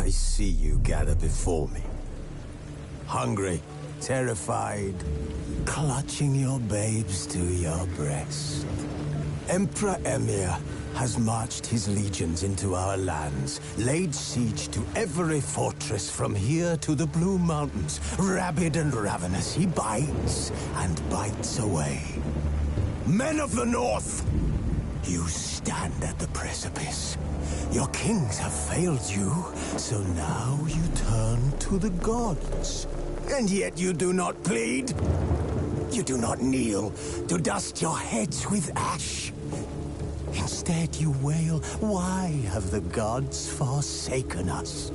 I see you gather before me. Hungry, terrified, clutching your babes to your breast. Emperor Emhyr has marched his legions into our lands, laid siege to every fortress from here to the Blue Mountains. Rabid and ravenous, he bites and bites away. Men of the North, you stand at the precipice. Your kings have failed you, so now you turn to the gods. And yet you do not plead. You do not kneel to dust your heads with ash. Instead you wail, why have the gods forsaken us?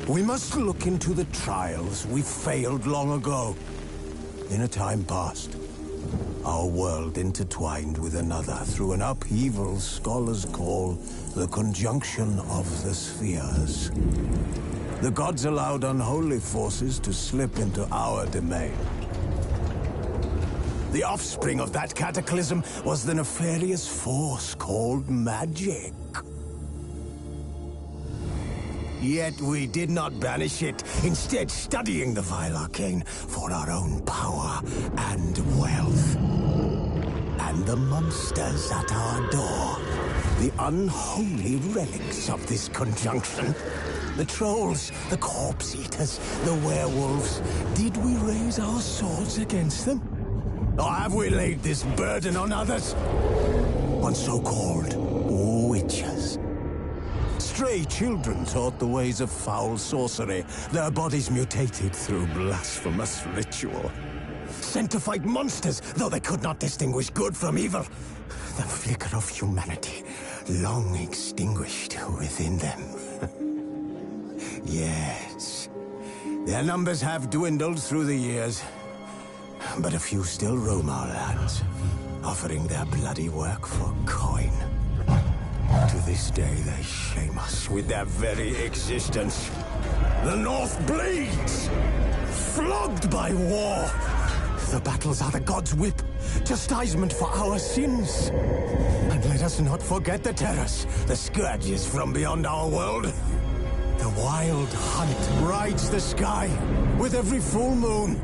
We must look into the trials we failed long ago. In a time past, our world intertwined with another through an upheaval scholars call the conjunction of the spheres. The gods allowed unholy forces to slip into our domain. The offspring of that cataclysm was the nefarious force called magic. Yet we did not banish it, instead studying the vile arcane for our own power and wealth. And the monsters at our door, the unholy relics of this conjunction. The trolls, the corpse eaters, the werewolves. Did we raise our swords against them? Or have we laid this burden on others? On so-called witches. Stray children taught the ways of foul sorcery, their bodies mutated through blasphemous ritual. Sent to fight monsters, though they could not distinguish good from evil. The flicker of humanity, long extinguished within them. Yes, their numbers have dwindled through the years. But a few still roam our lands, offering their bloody work for coin. To this day, they shame us with their very existence. The North bleeds, flogged by war. The battles are the gods' whip, chastisement for our sins. And let us not forget the terrors, the scourges from beyond our world. The wild hunt rides the sky with every full moon.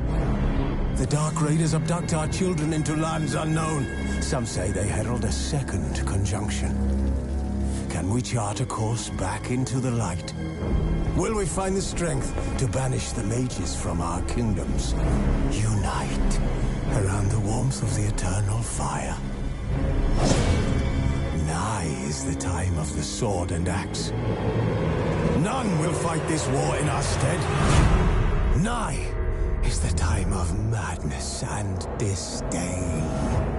The Dark Raiders abduct our children into lands unknown. Some say they herald a second conjunction. Can we chart a course back into the light? Will we find the strength to banish the mages from our kingdoms? Unite around the warmth of the eternal fire. Nigh is the time of the sword and axe. None will fight this war in our stead. Nigh is the time of madness and disdain.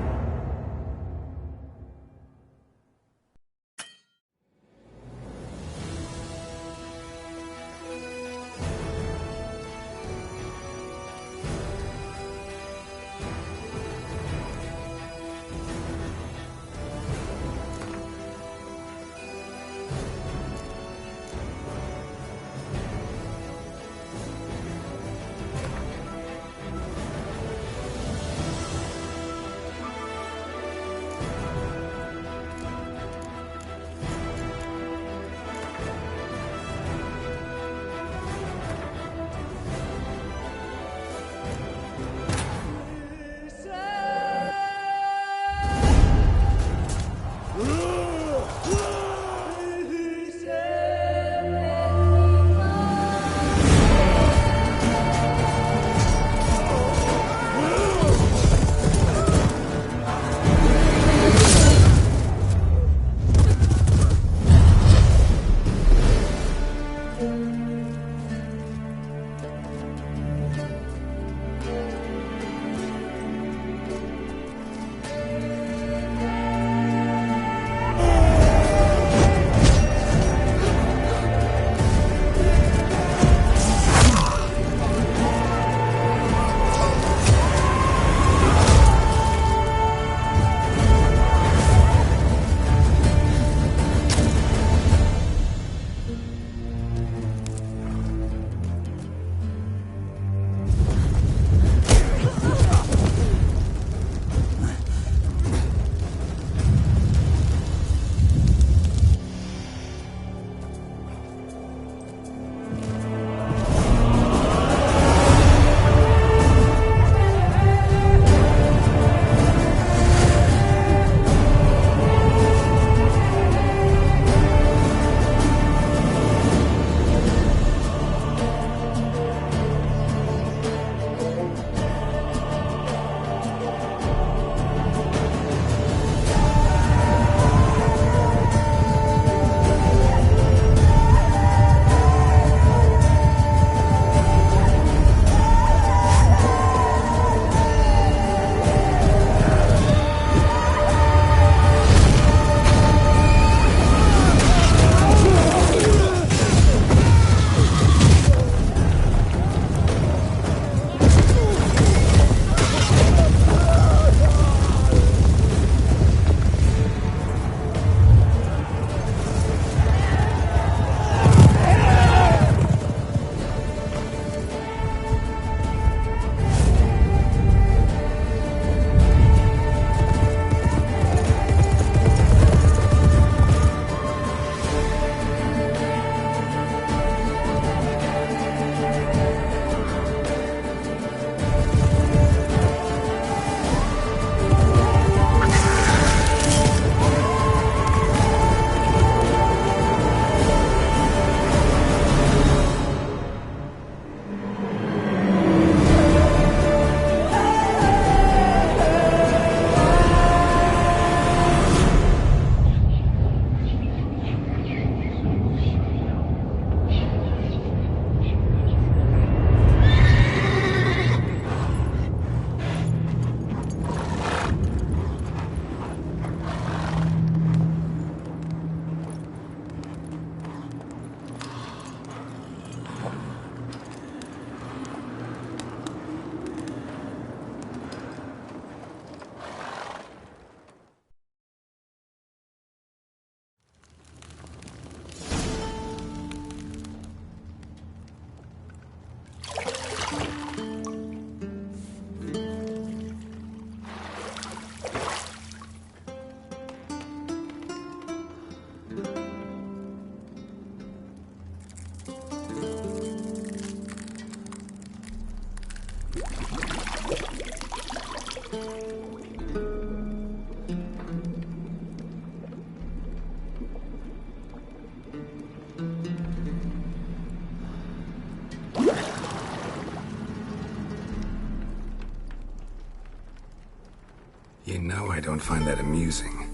You know I don't find that amusing.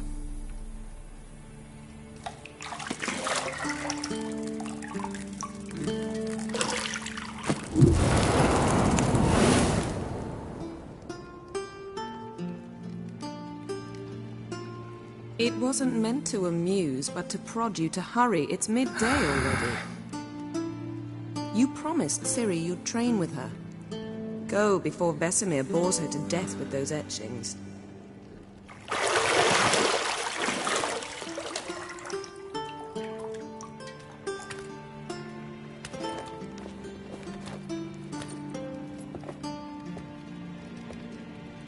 It wasn't meant to amuse, but to prod you to hurry. It's midday already. You promised Ciri you'd train with her. Go before Vesemir bores her to death with those etchings.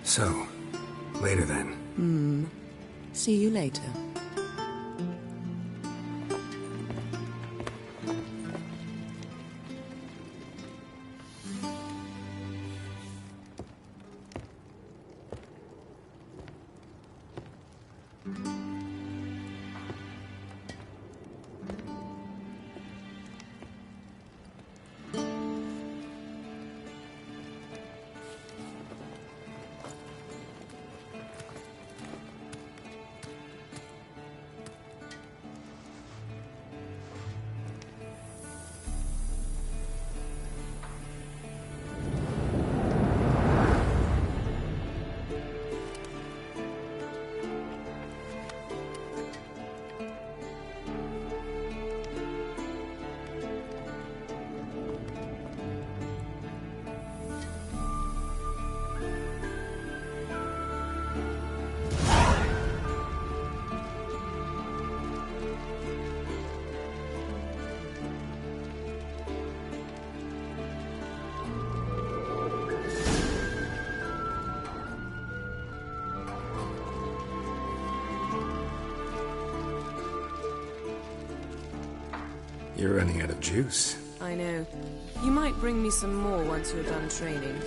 So, later then. See you later. You're running out of juice. I know. You might bring me some more once you're done training.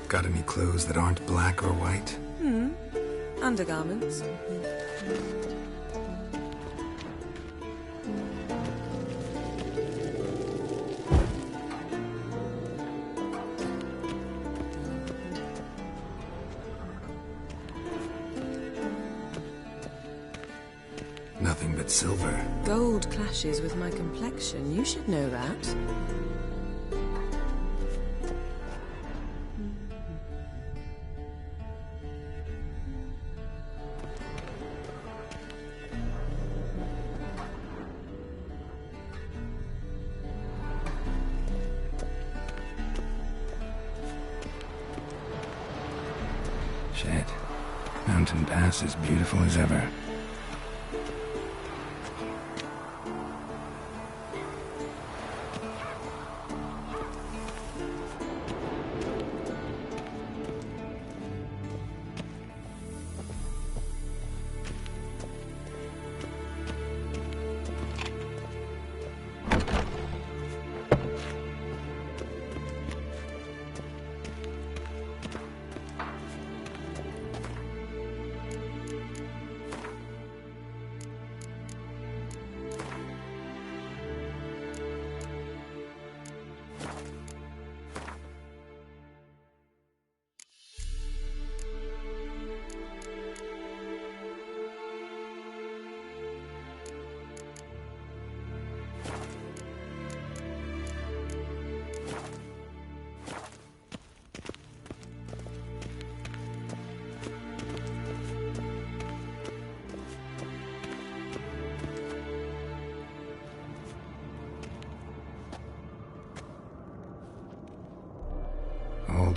Got any clothes that aren't black or white? Undergarments. Nothing but silver. Gold clashes with my complexion. You should know that. Shit. Mountain Pass is beautiful as ever.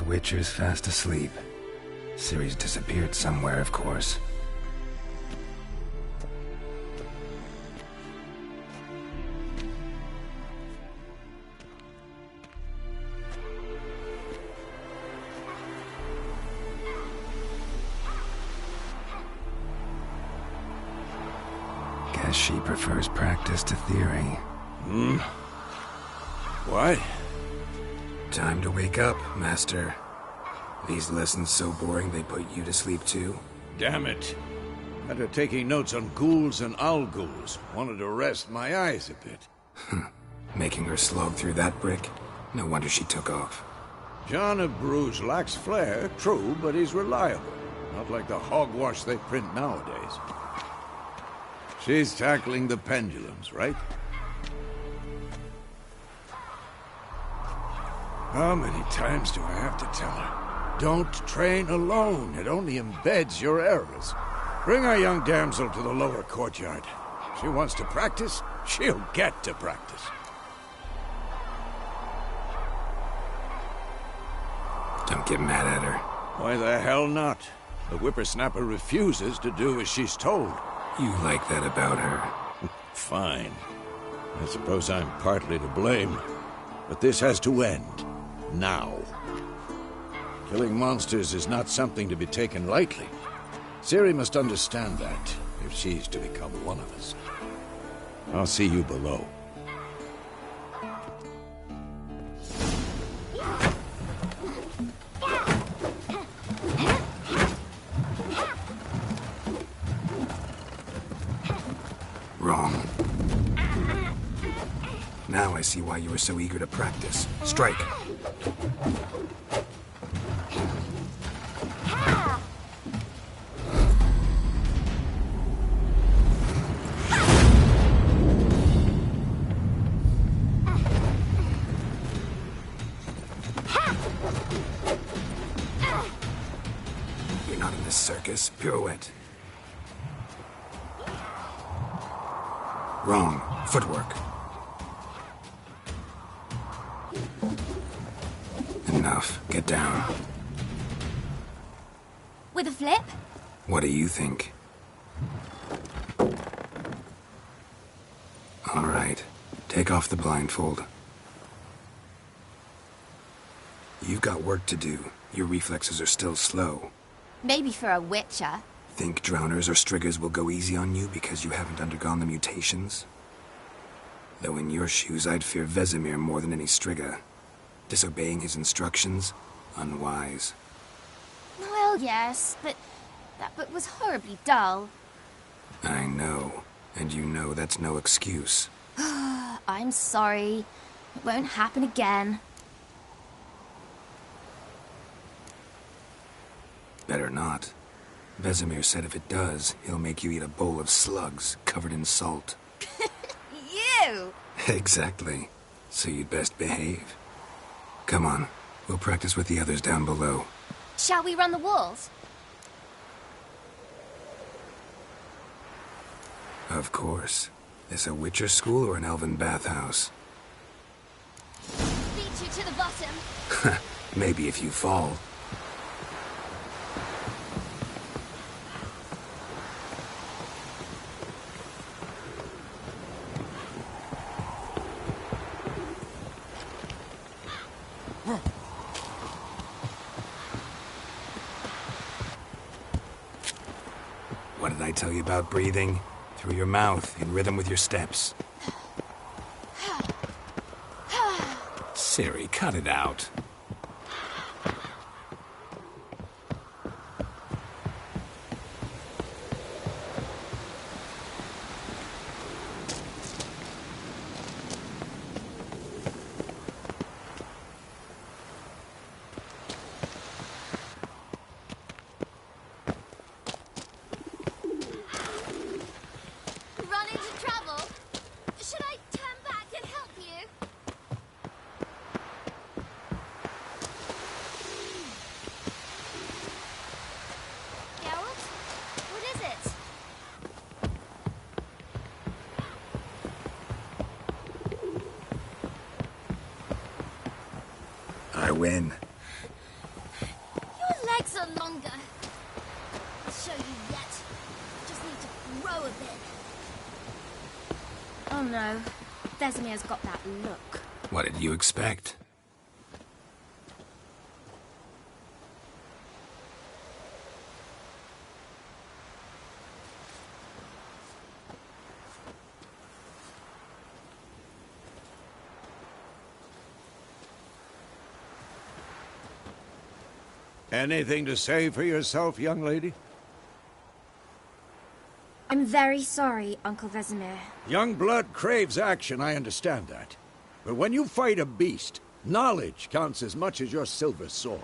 Witcher's fast asleep. Ciri's disappeared somewhere, of course. Guess she prefers practice to theory. What? Time to wake up, Master. These lessons so boring they put you to sleep too? Damn it. After taking notes on ghouls and owl-ghouls, wanted to rest my eyes a bit. Making her slog through that brick? No wonder she took off. John of Bruges lacks flair, true, but he's reliable. Not like the hogwash they print nowadays. She's tackling the pendulums, right? How many times do I have to tell her? Don't train alone. It only embeds your errors. Bring our young damsel to the lower courtyard. She wants to practice, she'll get to practice. Don't get mad at her. Why the hell not? The whippersnapper refuses to do as she's told. You like that about her. Fine. I suppose I'm partly to blame. But this has to end. Now. Killing monsters is not something to be taken lightly. Ciri must understand that, if she's to become one of us. I'll see you below. Wrong. Now I see why you were so eager to practice. Strike. You're not in this circus. Pirouette. Wrong. Footwork. Enough. Get down. With a flip? What do you think? All right. Take off the blindfold. You've got work to do. Your reflexes are still slow. Maybe for a witcher. Think drowners or striggers will go easy on you because you haven't undergone the mutations? Though in your shoes, I'd fear Vesemir more than any strigger. Disobeying his instructions? Unwise. Well, yes, but that book was horribly dull. I know. And you know that's no excuse. I'm sorry. It won't happen again. Better not. Vesemir said if it does, he'll make you eat a bowl of slugs covered in salt. You! Exactly. So you'd best behave. Come on. We'll practice with the others down below. Shall we run the walls? Of course. This a Witcher school or an elven bathhouse? Beat you to the bottom. Maybe if you fall. What did I tell you about breathing? Through your mouth, in rhythm with your steps. Ciri, cut it out. Run into trouble? Should I turn back and help you? Geralt? What is it? I win. longer. I'll show you yet. Just need to grow a bit. Oh no. Vesemir's got that look. What did you expect? Anything to say for yourself, young lady? I'm very sorry, Uncle Vesemir. Young blood craves action, I understand that. But when you fight a beast, knowledge counts as much as your silver sword.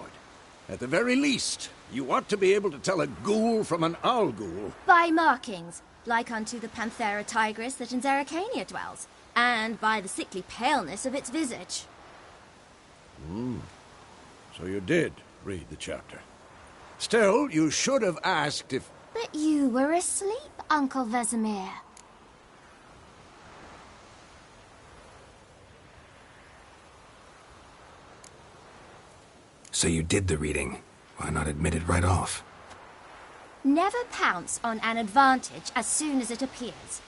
At the very least, you ought to be able to tell a ghoul from an owl ghoul. By markings, like unto the Panthera tigris that in Zerrikania dwells, and by the sickly paleness of its visage. So you did read the chapter. Still, you should have asked if... But you were asleep, Uncle Vesemir. So you did the reading. Why not admit it right off? Never pounce on an advantage as soon as it appears.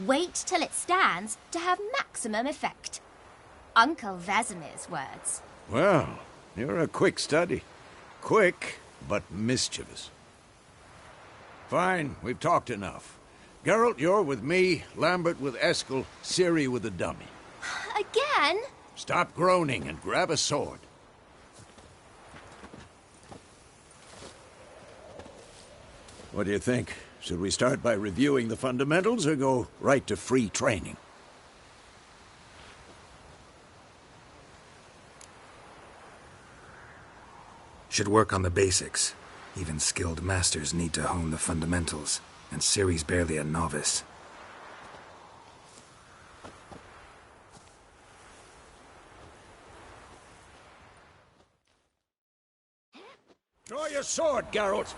Wait till it stands to have maximum effect. Uncle Vesemir's words. Well, you're a quick study. Quick, but mischievous. Fine, we've talked enough. Geralt, you're with me, Lambert with Eskel, Ciri with the dummy. Again? Stop groaning and grab a sword. What do you think? Should we start by reviewing the fundamentals or go right to free training? Should work on the basics. Even skilled masters need to hone the fundamentals, and Ciri's barely a novice. Draw your sword, Geralt!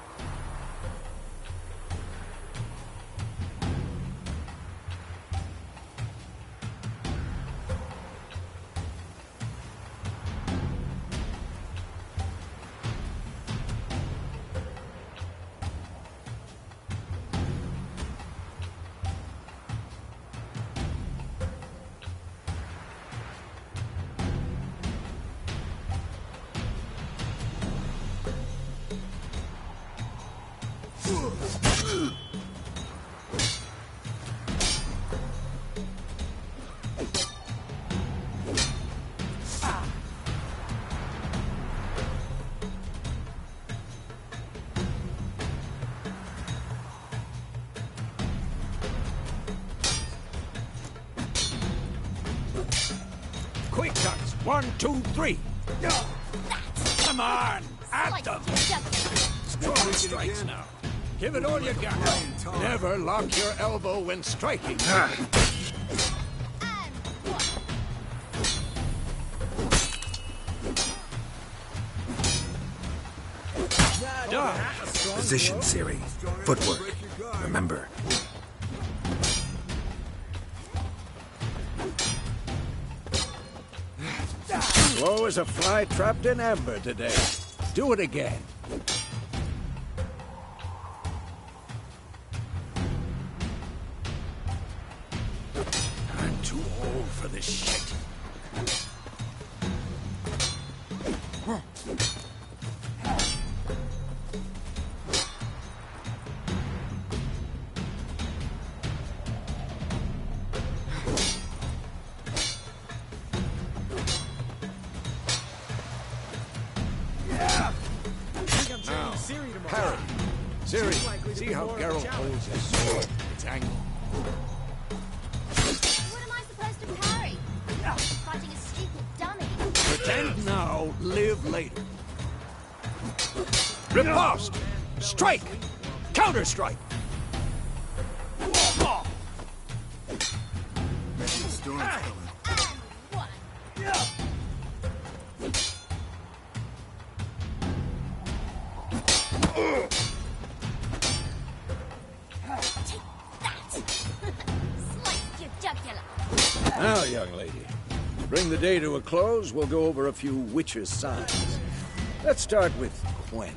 Quick cuts! 1, 2, 3! Come on! At them! Strong strikes now. Give it all you got. Never lock your elbow when striking. Position, Ciri. Footwork. Remember. Slow as a fly trapped in amber today. Do it again. I'm too old for this shit. Parry. Ciri, see how Geralt holds his sword. It's angled. What am I supposed to parry? Fighting a stupid dummy. Pretend now, live later. Riposte! Strike! Counter-strike! Now, young lady, to bring the day to a close, we'll go over a few witches' signs. Let's start with Quen.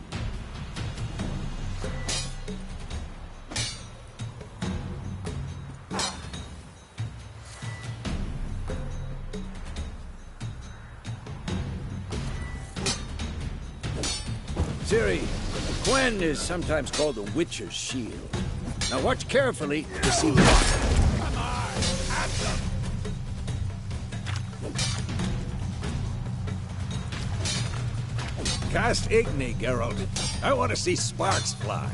Ciri, Gwen is sometimes called the Witcher's Shield. Now watch carefully to see what. Come on, at them! Cast Igni, Geralt. I want to see sparks fly.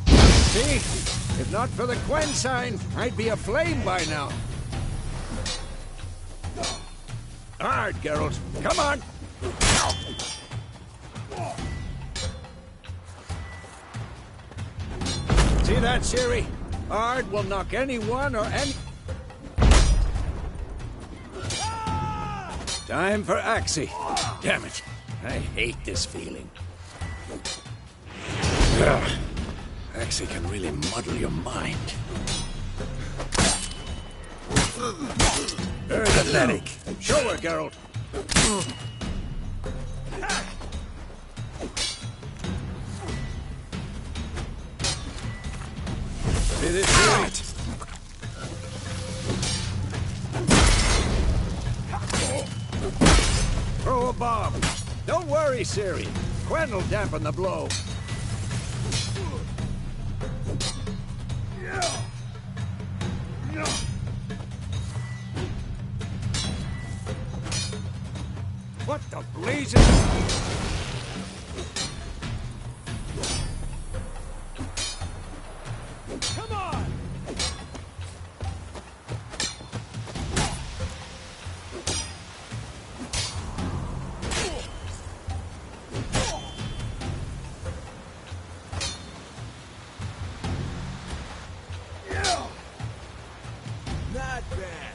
See? If not for the Gwen sign, I'd be aflame by now. Hard, Geralt. Come on! See that, Ciri? Ard will knock anyone or any... Time for Axii. Damn it. I hate this feeling. Ugh. Axii can really muddle your mind. Pathetic. Show her, Geralt. See this, Ciri? Throw a bomb. Don't worry, Ciri. Gwen will dampen the blow. What the blazes? Come on! Not bad.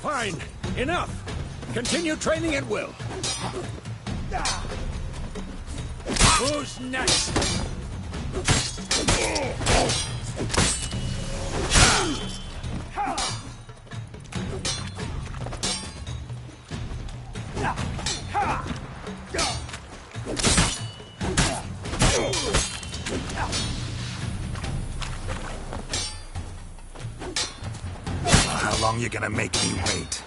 Fine. Enough. Continue training at will. Who's next? How long you gonna make me wait?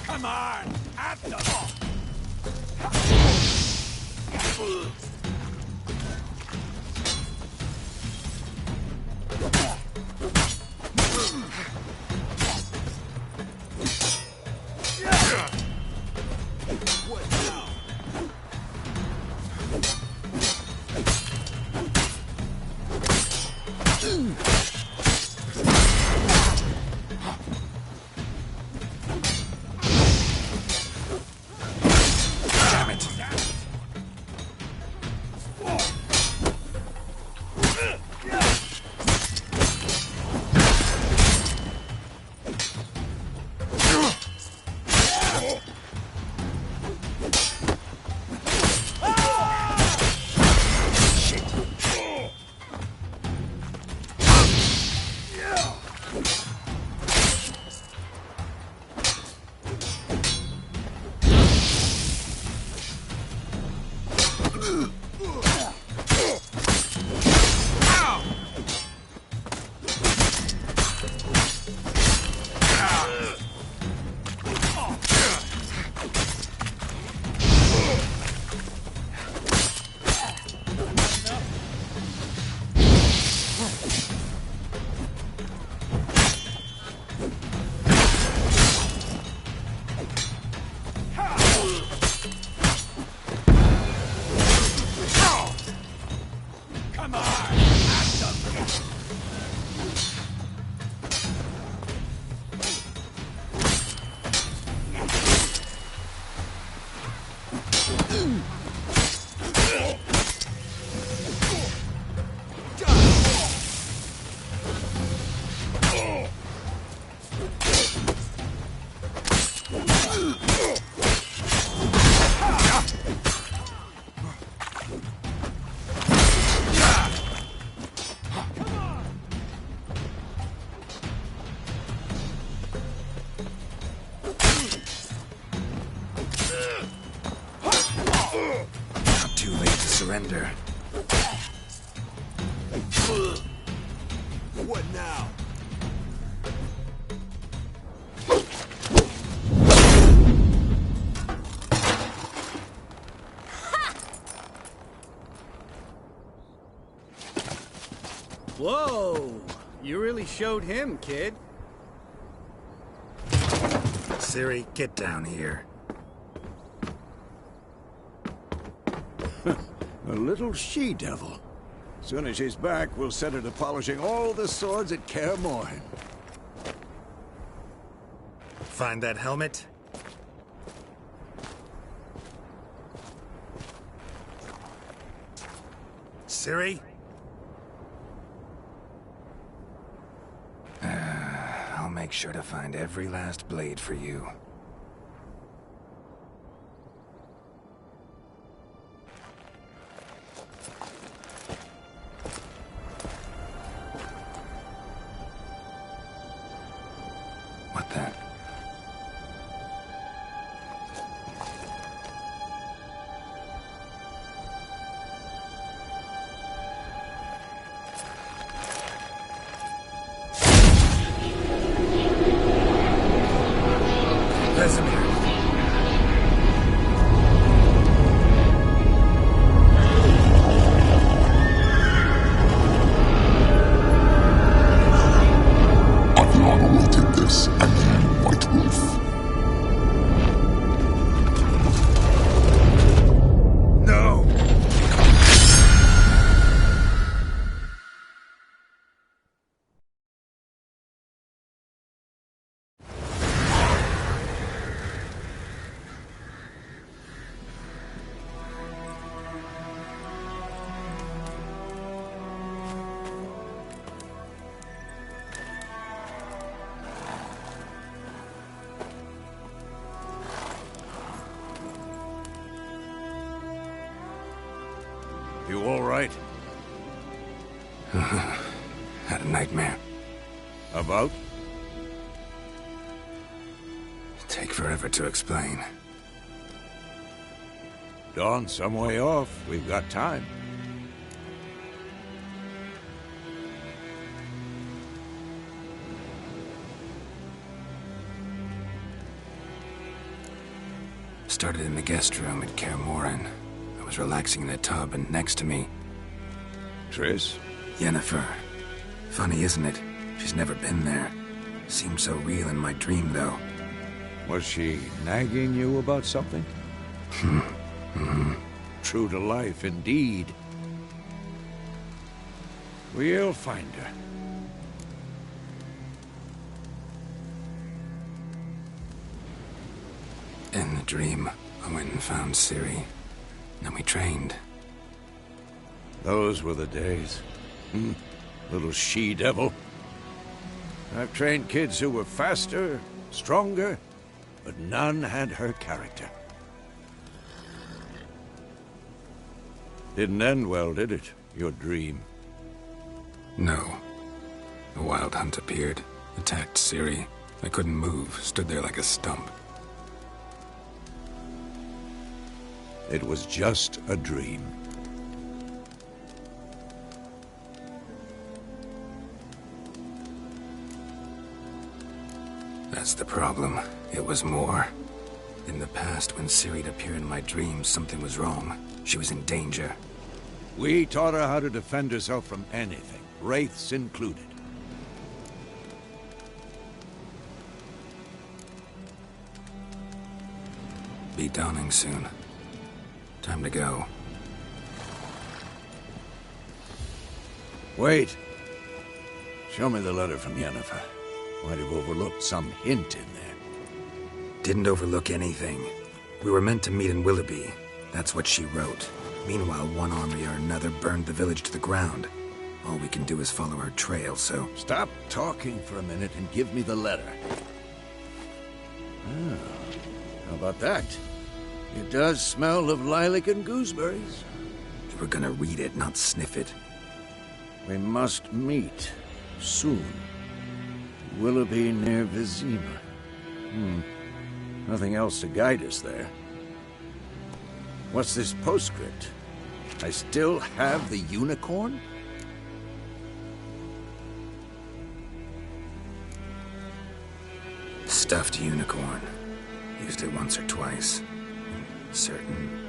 Come on, at them! Damn it. surrender. What now? Whoa! You really showed him, kid. Ciri, get down here. A little she-devil. Soon as she's back, we'll set her to polishing all the swords at Kaer Morhen. Find that helmet? Ciri? I'll make sure to find every last blade for you. What the? Vesemir. Adriana will take this, and you, White Wolf. No! You all right? Had a nightmare. About? Take forever to explain. Dawn's some way off. We've got time. Started in the guest room at Kaer Morhen. I was relaxing in the tub, and next to me, Triss? Yennefer. Funny, isn't it? She's never been there. Seemed so real in my dream, though. Was she nagging you about something? True to life, indeed. We'll find her. In the dream, I went and found Ciri. Then we trained. Those were the days. Little she-devil. I've trained kids who were faster, stronger, but none had her character. Didn't end well, did it? Your dream? No. A wild hunt appeared, attacked Ciri. I couldn't move, stood there like a stump. It was just a dream. That's the problem. It was more. In the past, when Ciri'd appear in my dreams, something was wrong. She was in danger. We taught her how to defend herself from anything, wraiths included. Be dawning soon. Time to go. Wait. Show me the letter from Yennefer. Might have overlooked some hint in there. Didn't overlook anything. We were meant to meet in Willoughby. That's what she wrote. Meanwhile, one army or another burned the village to the ground. All we can do is follow her trail, so... Stop talking for a minute and give me the letter. How about that? It does smell of lilac and gooseberries. We were gonna read it, not sniff it. We must meet. Soon. Willoughby near Vizima. Nothing else to guide us there. What's this postscript? I still have the unicorn? Stuffed unicorn. Used it once or twice. Certain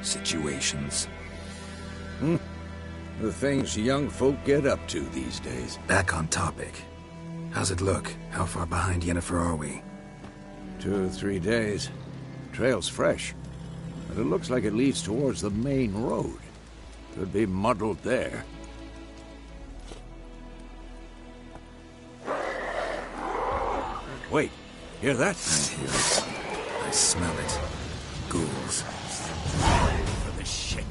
situations. The things young folk get up to these days. Back on topic. How's it look? How far behind Yennefer are we? 2 or 3 days. Trail's fresh, but it looks like it leads towards the main road. Could be muddled there. Wait, hear that? I hear it. I smell it. Ghouls. For the shit.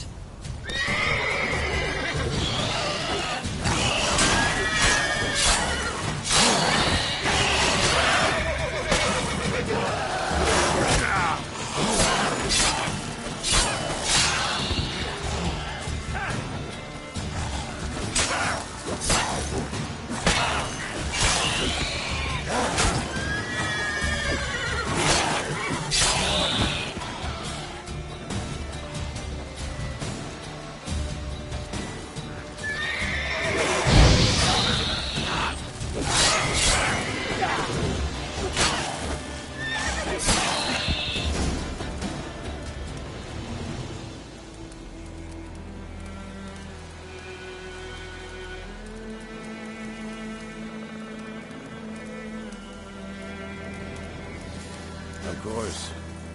Of course,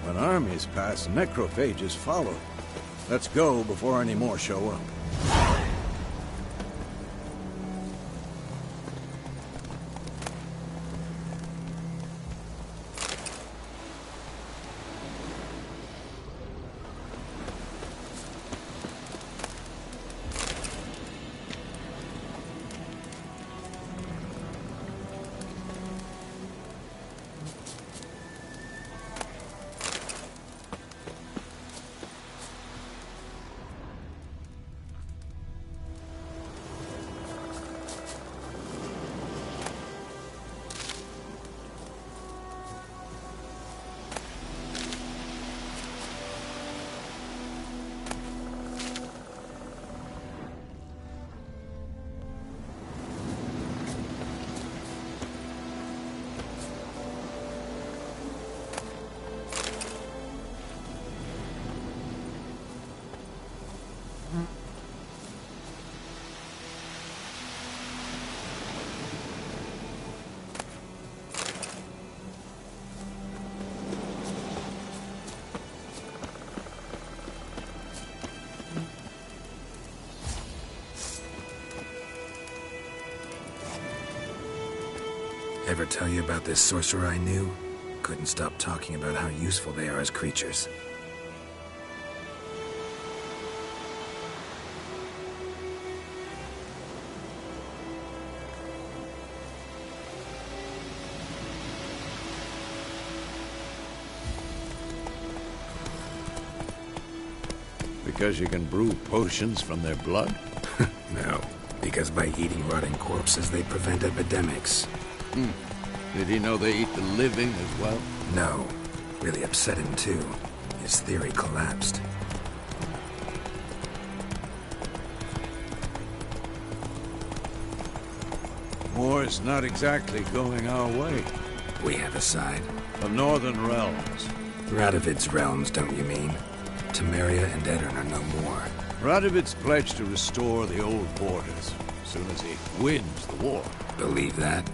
when armies pass, necrophages follow. Let's go before any more show up. Ever tell you about this sorcerer I knew? Couldn't stop talking about how useful they are as creatures. Because you can brew potions from their blood? No, because by eating rotting corpses, they prevent epidemics. Did he know they eat the living as well? No. Really upset him, too. His theory collapsed. War's not exactly going our way. We have a side. The Northern Realms. Radovid's realms, don't you mean? Temeria and Edirn are no more. Radovid's pledged to restore the old borders as soon as he wins the war. Believe that?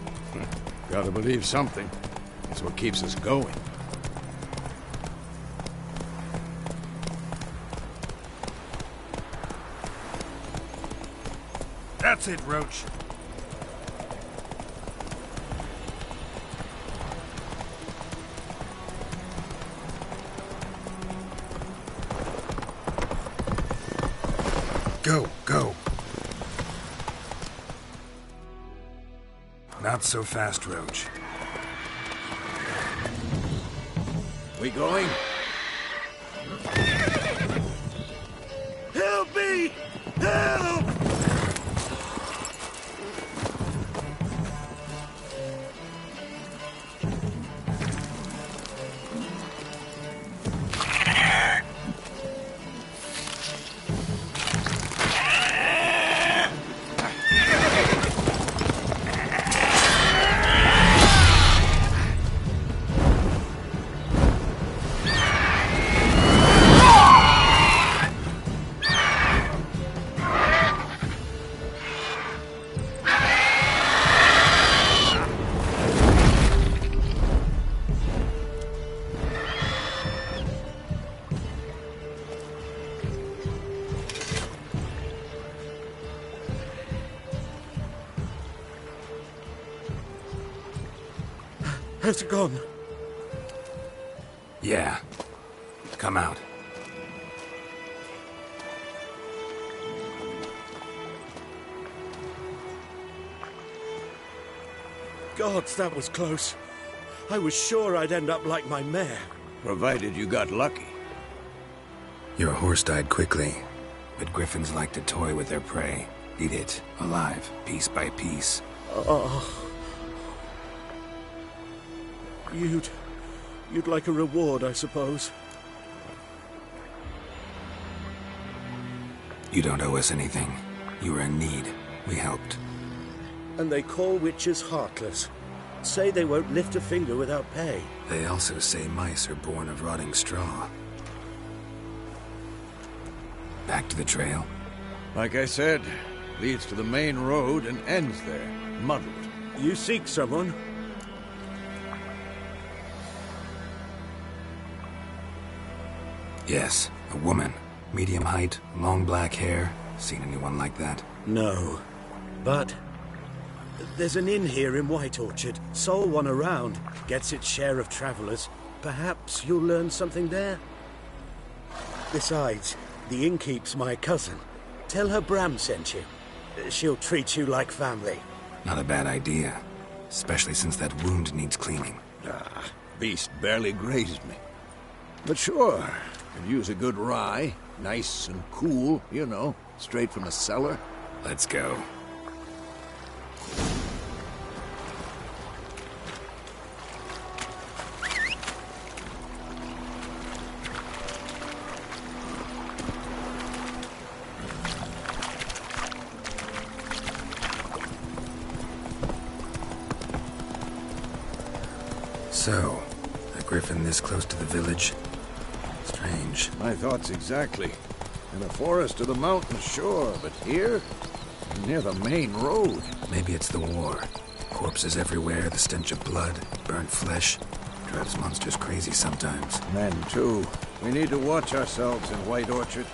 Gotta believe something. It's what keeps us going. That's it, Roach. Go, go. Not so fast, Roach. We going? Help me! Help! Has it gone? Yeah. Come out. Gods, that was close. I was sure I'd end up like my mare. Provided you got lucky. Your horse died quickly, but griffins like to toy with their prey. Eat it, alive, piece by piece. You'd like a reward, I suppose. You don't owe us anything. You were in need. We helped. And they call witches heartless. Say they won't lift a finger without pay. They also say mice are born of rotting straw. Back to the trail? Like I said, leads to the main road and ends there, muddled. You seek someone? Yes, a woman. Medium height, long black hair. Seen anyone like that? No. But there's an inn here in White Orchard. Sole one around. Gets its share of travelers. Perhaps you'll learn something there? Besides, the innkeep's my cousin. Tell her Bram sent you. She'll treat you like family. Not a bad idea. Especially since that wound needs cleaning. Beast barely grazed me. But sure, could use a good rye. Nice and cool, you know, straight from the cellar. Let's go. So, a griffin this close to the village? Strange. My thoughts exactly. In a forest or the mountains, sure, but here? Near the main road. Maybe it's the war. Corpses everywhere, the stench of blood, burnt flesh. Drives monsters crazy sometimes. Men, too. We need to watch ourselves in White Orchard.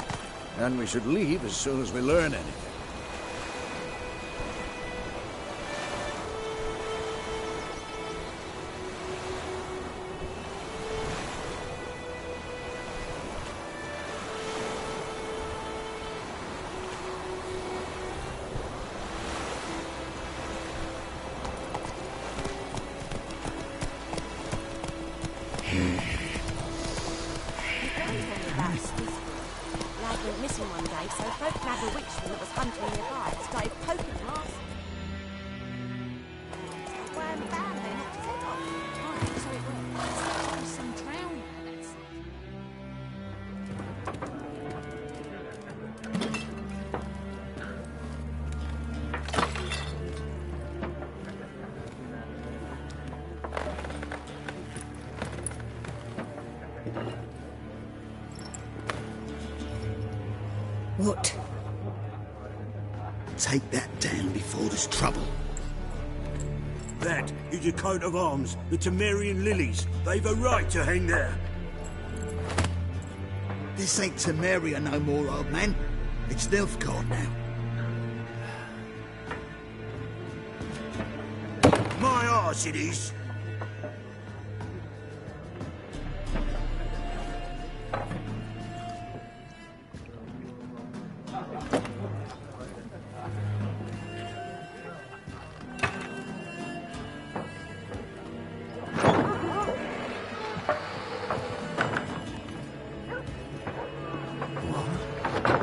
And we should leave as soon as we learn anything. Lad went missing one day, so folk grabbed a witchman that was hunting nearby and started poking him off. Wham bam, they knocked his head off. Oh, so it worked. Some drowned. What? Take that down before there's trouble. That is a coat of arms, the Temerian lilies. They've a right to hang there. This ain't Temeria no more, old man. It's Nilfgaard now. My arse it is.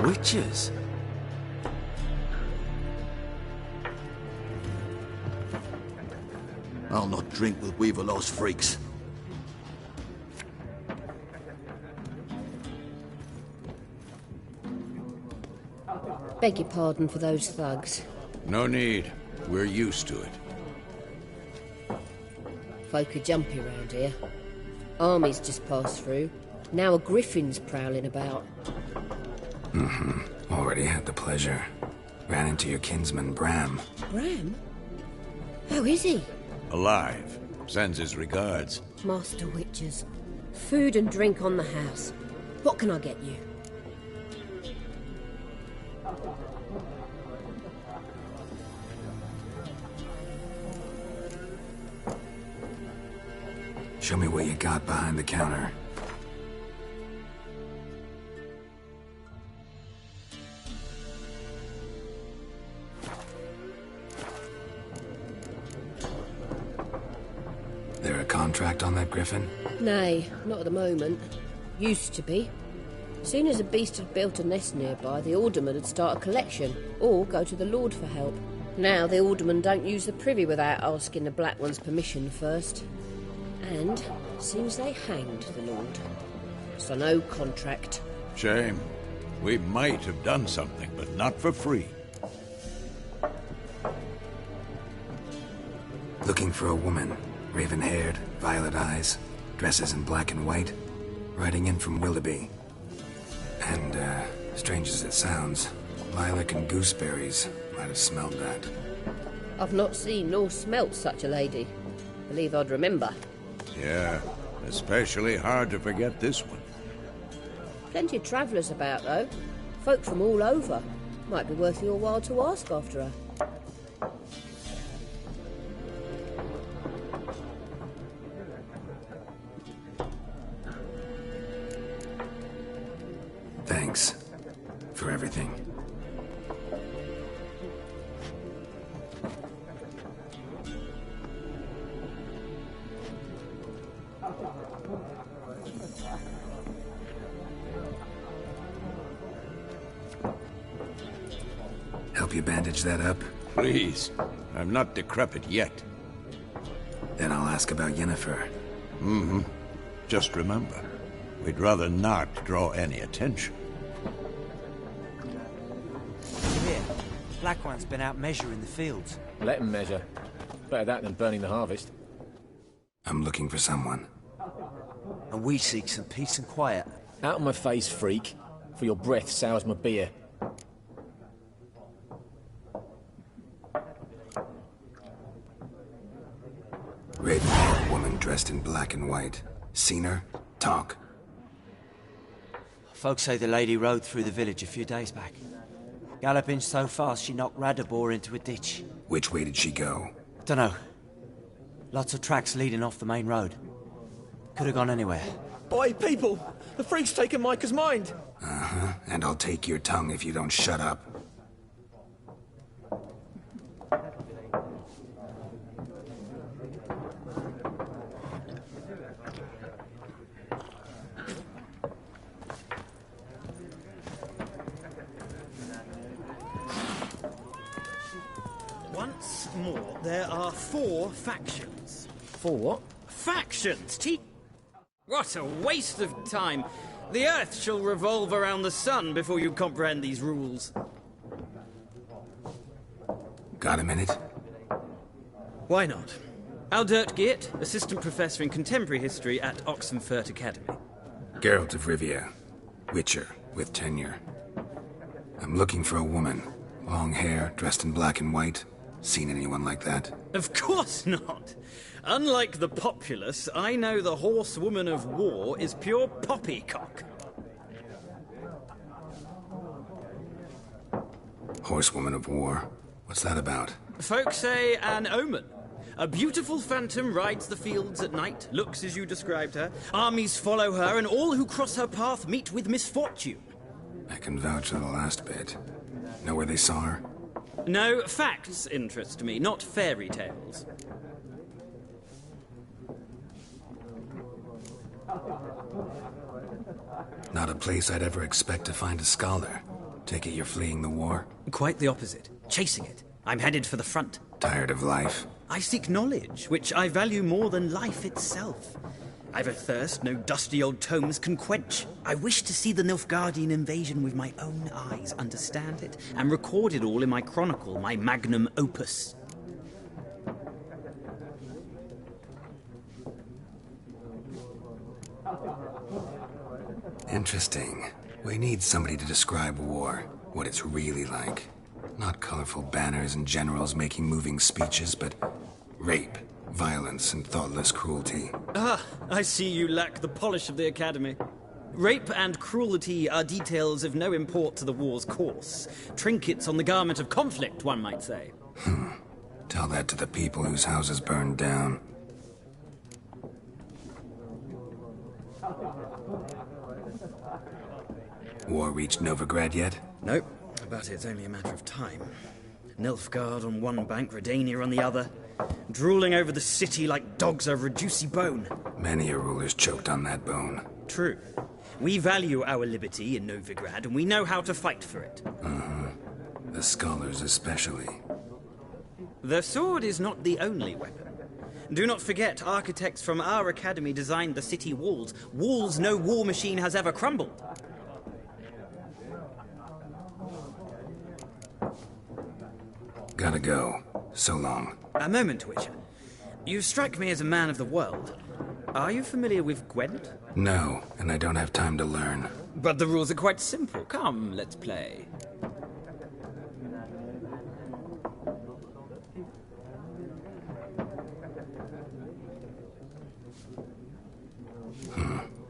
Witches? I'll not drink with Weaverlaw's freaks. Beg your pardon for those thugs. No need. We're used to it. Folk are jumpy around here. Armies just passed through. Now a griffin's prowling about. Already had the pleasure. Ran into your kinsman, Bram. Bram? How is he? Alive. Sends his regards. Master Witches. Food and drink on the house. What can I get you? Show me what you got behind the counter. There a contract on that griffin? Nay, not at the moment. Used to be. Soon as a beast had built a nest nearby, the alderman would start a collection, or go to the Lord for help. Now the alderman don't use the privy without asking the Black One's permission first. And seems they hanged the Lord. So no contract. Shame. We might have done something, but not for free. Looking for a woman. Raven-haired, violet eyes, dresses in black and white. Riding in from Willoughby. And, strange as it sounds, lilac and gooseberries might have smelled that. I've not seen nor smelt such a lady. Believe I'd remember. Yeah, especially hard to forget this one. Plenty of travellers about, though. Folk from all over. Might be worth your while to ask after her. Thanks for everything. Help you bandage that up? Please. I'm not decrepit yet. Then I'll ask about Yennefer. Mm-hmm. Just remember, we'd rather not draw any attention. Here, Black One's been out measuring the fields. Let him measure. Better that than burning the harvest. I'm looking for someone. And we seek some peace and quiet. Out of my face, freak. For your breath sours my beer. Raven-haired woman dressed in black and white. Seen her? Talk. Folks say the lady rode through the village a few days back. Galloping so fast she knocked Radabor into a ditch. Which way did she go? Dunno. Lots of tracks leading off the main road. Could have gone anywhere. Oi, people! The freak's taken Micah's mind! Uh-huh. And I'll take your tongue if you don't shut up. Once more, there are 4 factions. 4 what? Factions! What a waste of time! The Earth shall revolve around the sun before you comprehend these rules. Got a minute? Why not? Aldert Geert, Assistant Professor in Contemporary History at Oxenfurt Academy. Geralt of Rivia. Witcher, with tenure. I'm looking for a woman. Long hair, dressed in black and white. Seen anyone like that? Of course not! Unlike the populace, I know the horsewoman of war is pure poppycock. Horsewoman of war? What's that about? Folk say an omen. A beautiful phantom rides the fields at night, looks as you described her. Armies follow her, and all who cross her path meet with misfortune. I can vouch for the last bit. Know where they saw her? No, facts interest me, not fairy tales. Not a place I'd ever expect to find a scholar. Take it you're fleeing the war? Quite the opposite. Chasing it. I'm headed for the front. Tired of life? I seek knowledge, which I value more than life itself. I've a thirst no dusty old tomes can quench. I wish to see the Nilfgaardian invasion with my own eyes, understand it, and record it all in my chronicle, my magnum opus. Interesting. We need somebody to describe war, what it's really like. Not colorful banners and generals making moving speeches, but rape, violence, and thoughtless cruelty. Ah, I see you lack the polish of the Academy. Rape and cruelty are details of no import to the war's course. Trinkets on the garment of conflict, one might say. Tell that to the people whose houses burned down. War reached Novigrad yet? Nope, but it's only a matter of time. Nilfgaard on one bank, Redania on the other, drooling over the city like dogs over a juicy bone. Many a ruler's choked on that bone. True. We value our liberty in Novigrad, and we know how to fight for it. The scholars especially. The sword is not the only weapon. Do not forget, architects from our academy designed the city walls. Walls no war machine has ever crumbled. Gotta go. So long. A moment, Witcher. You strike me as a man of the world. Are you familiar with Gwent? No, and I don't have time to learn. But the rules are quite simple. Come, let's play.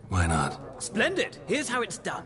Why not? Splendid! Here's how it's done.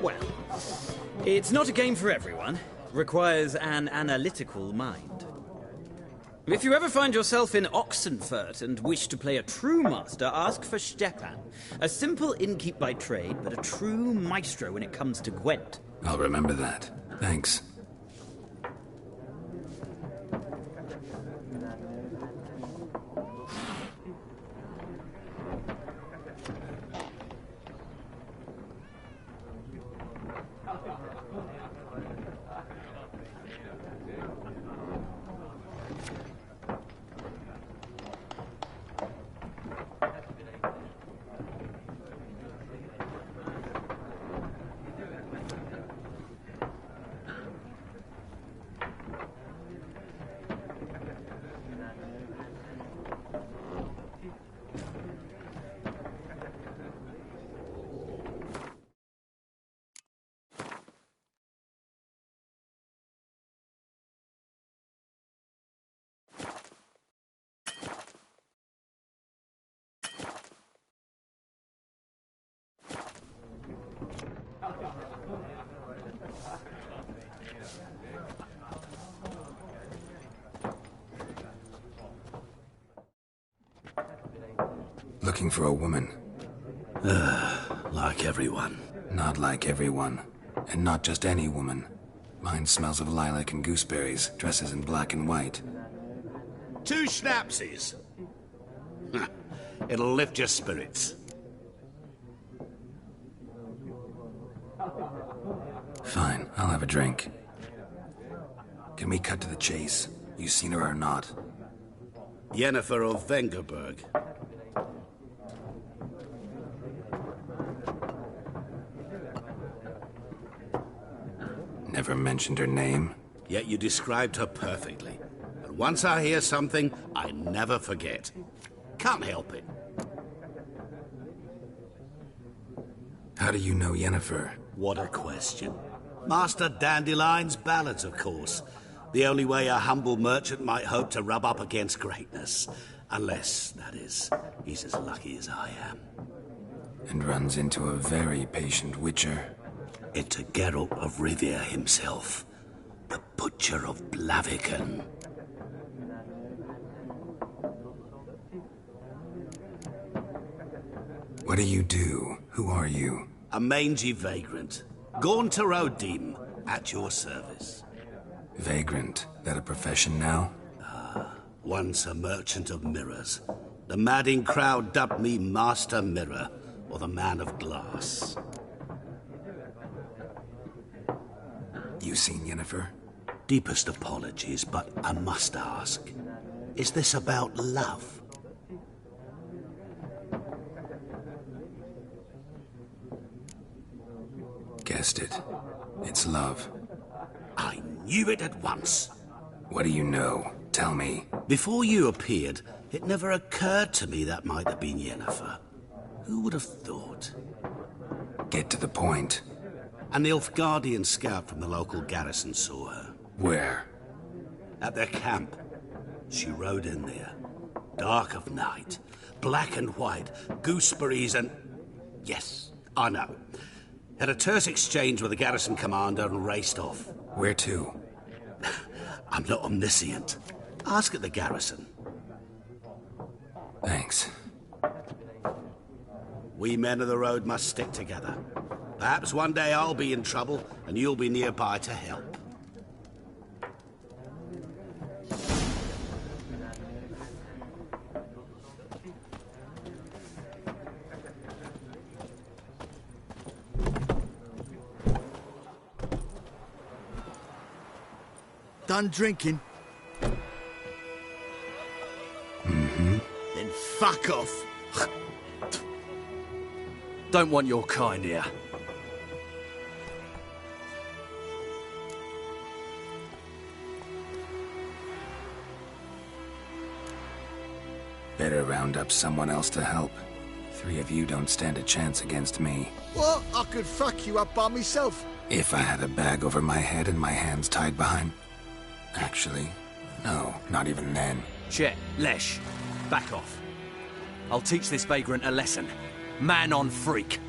Well, it's not a game for everyone. Requires an analytical mind. If you ever find yourself in Oxenfurt and wish to play a true master, ask for Stepan. A simple innkeep by trade, but a true maestro when it comes to Gwent. I'll remember that. Thanks. Looking for a woman. Like everyone. Not like everyone. And not just any woman. Mine smells of lilac and gooseberries, dresses in black and white. 2 schnapsies. It'll lift your spirits. Fine, I'll have a drink. Can we cut to the chase? You seen her or not? Yennefer of Vengerberg. Never mentioned her name. Yet you described her perfectly. And once I hear something, I never forget. Can't help it. How do you know Yennefer? What a question. Master Dandelion's ballads, of course. The only way a humble merchant might hope to rub up against greatness. Unless, that is, he's as lucky as I am. And runs into a very patient witcher. Into Geralt of Rivia himself. The Butcher of Blaviken. What do you do? Who are you? A mangy vagrant. Gaunter O'Dim, at your service. Vagrant? That a profession now? Once a merchant of mirrors. The madding crowd dubbed me Master Mirror, or the Man of Glass. You seen Yennefer? Deepest apologies, but I must ask. Is this about love? Guessed it. It's love. I knew it at once. What do you know? Tell me. Before you appeared, it never occurred to me that might have been Yennefer. Who would have thought? Get to the point. An Nilfgaardian scout from the local garrison saw her. Where? At their camp. She rode in there. Dark of night. Black and white. Gooseberries and... Yes, I know. Had a terse exchange with the garrison commander and raced off. Where to? I'm not omniscient. Ask at the garrison. Thanks. We men of the road must stick together. Perhaps one day I'll be in trouble and you'll be nearby to help. Done drinking? Mm-hmm. Then fuck off. Don't want your kind here. Better round up someone else to help. 3 of you don't stand a chance against me. What? I could fuck you up by myself. If I had a bag over my head and my hands tied behind... Actually, no, not even then. Chet, Lesh, back off. I'll teach this vagrant a lesson. Man on freak.